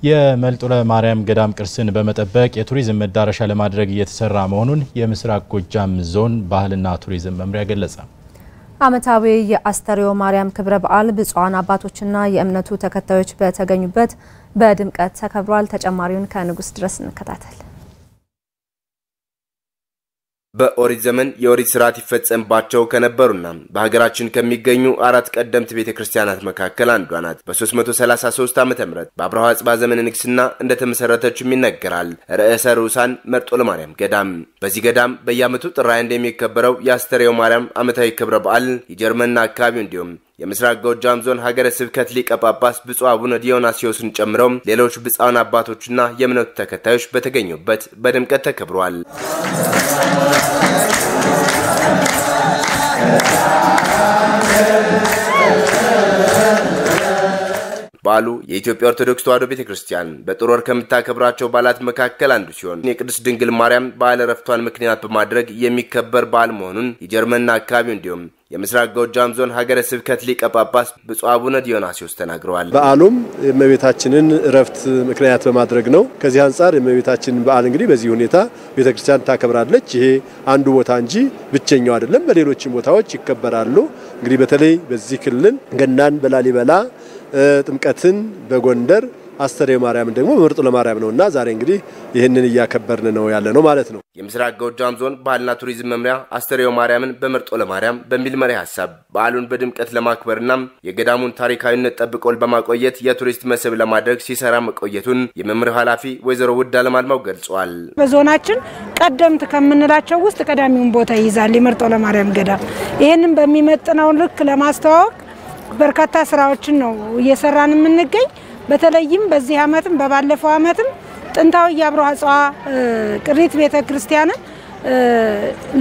የመልጦለ ማርያም ገዳም ቅርስን በመጠበቅ የቱሪዝም መዳረሻ ለማድረግ እየተሰራ መሆኑን የምስራቅ ጎጃም ዞን ባህልና ቱሪዝም መምሪያ ገለጸ። ዓመታዊ የአስተርዮ ማርያም ክብረ በዓል ብፁዓን አባቶችና የእምነቱ ተከታዮች በተገኙበት በድምቀት ተከብሯል። ተጨማሪውን ከንጉስ ድረስ እንከታተል። በኦሪት ዘመን የኦሪት ስርዓት ይፈጸምባቸው ከነበሩና በሀገራችን ከሚገኙ አራት ቀደምት ቤተክርስቲያናት መካከል አንዷ ናት። በ333 ዓመተ ምህረት በአብርሃ አጽባ ዘመነ ንግስና እንደተመሰረተችም ይነገራል። ርዕሰ ርዑሳን መርጦለ ማርያም ገዳም። በዚህ ገዳም በየዓመቱ ጥር 21 የሚከበረው የአስተርዮ ማርያም ዓመታዊ ክብረ በዓል የጀርመንና አካባቢው እንዲሁም የምስራቅ ጎጃም ዞን ሀገረ ስብከት ሊቀ ጳጳስ ብፁዕ አቡነ ዲዮናስዮስን ጨምሮ ሌሎች ብፁዓን አባቶችና የእምነቱ ተከታዮች በተገኙበት በድምቀት ተከብሯል። በዓሉ የኢትዮጵያ ኦርቶዶክስ ተዋሕዶ ቤተክርስቲያን በጥር ወር ከምታከብራቸው በዓላት መካከል አንዱ ሲሆን የቅድስት ድንግል ማርያም በዓለ ዕረፍቷን ምክንያት በማድረግ የሚከበር በዓል መሆኑን የጀርመንና አካባቢው እንዲሁም የምስራቅ ጎጃም ዞን ሀገረ ስብከት ሊቀ ጳጳስ ብፁዕ አቡነ ዲዮናስዮስ ተናግረዋል። በዓሉም የእመቤታችንን ዕረፍት ምክንያት በማድረግ ነው። ከዚህ አንፃር የእመቤታችንን በዓል እንግዲህ በዚህ ሁኔታ ቤተክርስቲያን ታከብራለች። ይሄ አንዱ ቦታ እንጂ ብቸኛው አይደለም። በሌሎችም ቦታዎች ይከበራሉ። እንግዲህ በተለይ በዚህ ክልል ገናን በላሊበላ ጥምቀትን በጎንደር አስተርዮ ማርያም ደግሞ በመርጦለ ማርያም ነውና ዛሬ እንግዲህ ይሄንን ያከበርን ነው ያለነው ማለት ነው። የምስራቅ ጎጃም ዞን ባህልና ቱሪዝም መምሪያ አስተርዮ ማርያምን በመርጦለ ማርያም በሚል መሪ ሐሳብ በዓሉን በድምቀት ለማክበርና የገዳሙን ታሪካዊነት ጠብቆ በማቆየት የቱሪስት መስህብ ለማድረግ ሲሰራ መቆየቱን የመምሪያው ኃላፊ ወይዘሮ ውድ አለማልማው ገልጸዋል። በዞናችን ቀደምት ከምንላቸው ውስጥ ቀዳሚውን ቦታ ይይዛል የመርጦለ ማርያም ገዳም። ይሄንን በሚመጥነው ልክ ለማስተዋወቅ በርካታ ስራዎችን ነው እየሰራን የምንገኝ። በተለይም በዚህ አመትም በባለፈው አመትም ጥንታዊ የአብርሃ አጽባ ቅሪት ቤተክርስቲያንን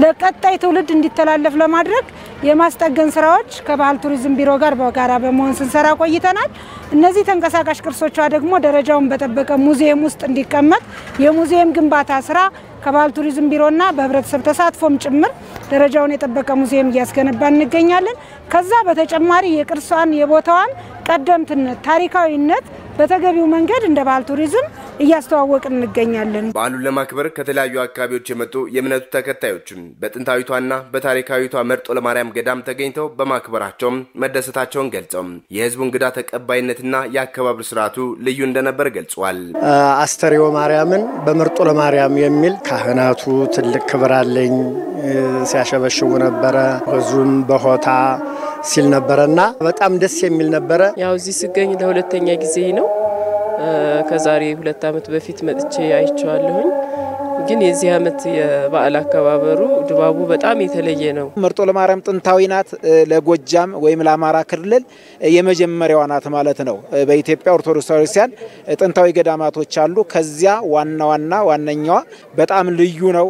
ለቀጣይ ትውልድ እንዲተላለፍ ለማድረግ የማስጠገን ስራዎች ከባህል ቱሪዝም ቢሮ ጋር በጋራ በመሆን ስንሰራ ቆይተናል። እነዚህ ተንቀሳቃሽ ቅርሶቿ ደግሞ ደረጃውን በጠበቀ ሙዚየም ውስጥ እንዲቀመጥ የሙዚየም ግንባታ ስራ ከባህል ቱሪዝም ቢሮና በህብረተሰብ ተሳትፎም ጭምር ደረጃውን የጠበቀ ሙዚየም እያስገነባን እንገኛለን። ከዛ በተጨማሪ የቅርሷን የቦታዋን ቀደምትነት ታሪካዊነት በተገቢው መንገድ እንደ ባህል ቱሪዝም እያስተዋወቅን እንገኛለን። በዓሉን ለማክበር ከተለያዩ አካባቢዎች የመጡ የእምነቱ ተከታዮችን በጥንታዊቷና በታሪካዊቷ መርጦለ ማርያም ገዳም ተገኝተው በማክበራቸው መደሰታቸውን ገልጸው የህዝቡ እንግዳ ተቀባይነትና የአከባበር ስርዓቱ ልዩ እንደነበር ገልጸዋል። አስተርዮ ማርያምን በመርጦለ ማርያም የሚል ካህናቱ ትልቅ ክብር አለኝ ሲያሸበሽቡ ነበረ። ህዝቡም በሆታ ሲል ነበርና በጣም ደስ የሚል ነበር። ያው እዚህ ሲገኝ ለሁለተኛ ጊዜ ነው። ከዛሬ 2 አመት በፊት መጥቼ አይቻለሁኝ። ግን የዚህ አመት የበዓል አከባበሩ ድባቡ በጣም የተለየ ነው። መርጦለ ማርያም ጥንታዊ ናት። ለጎጃም ወይም ለአማራ ክልል የመጀመሪያዋ ናት ማለት ነው። በኢትዮጵያ ኦርቶዶክስ ክርስቲያን ጥንታዊ ገዳማቶች አሉ። ከዚያ ዋነኛዋ በጣም ልዩ ነው።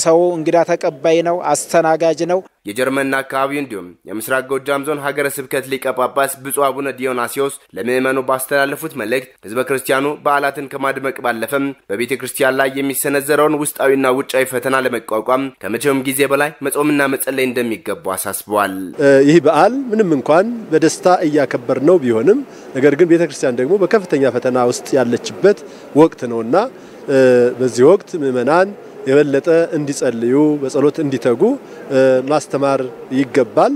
ሰው እንግዳ ተቀባይ ነው፣ አስተናጋጅ ነው። የጀርመንና አካባቢው እንዲሁም የምስራቅ ጎጃም ዞን ሀገረ ስብከት ሊቀ ጳጳስ ብፁዕ አቡነ ዲዮናስዮስ ለምእመኑ ባስተላለፉት መልእክት ህዝበ ክርስቲያኑ በዓላትን ከማድመቅ ባለፈም በቤተክርስቲያን ላይ የሚሰነዘረውን ውስጣዊና ውጫዊ ፈተና ለመቋቋም ከመቼውም ጊዜ በላይ መጾምና መጸለይ እንደሚገባው አሳስበዋል። ይህ በዓል ምንም እንኳን በደስታ እያከበር ነው ቢሆንም ነገር ግን ቤተክርስቲያን ደግሞ በከፍተኛ ፈተና ውስጥ ያለችበት ወቅት ነውና በዚህ ወቅት ምእመናን የበለጠ እንዲጸልዩ በጸሎት እንዲተጉ ማስተማር ይገባል።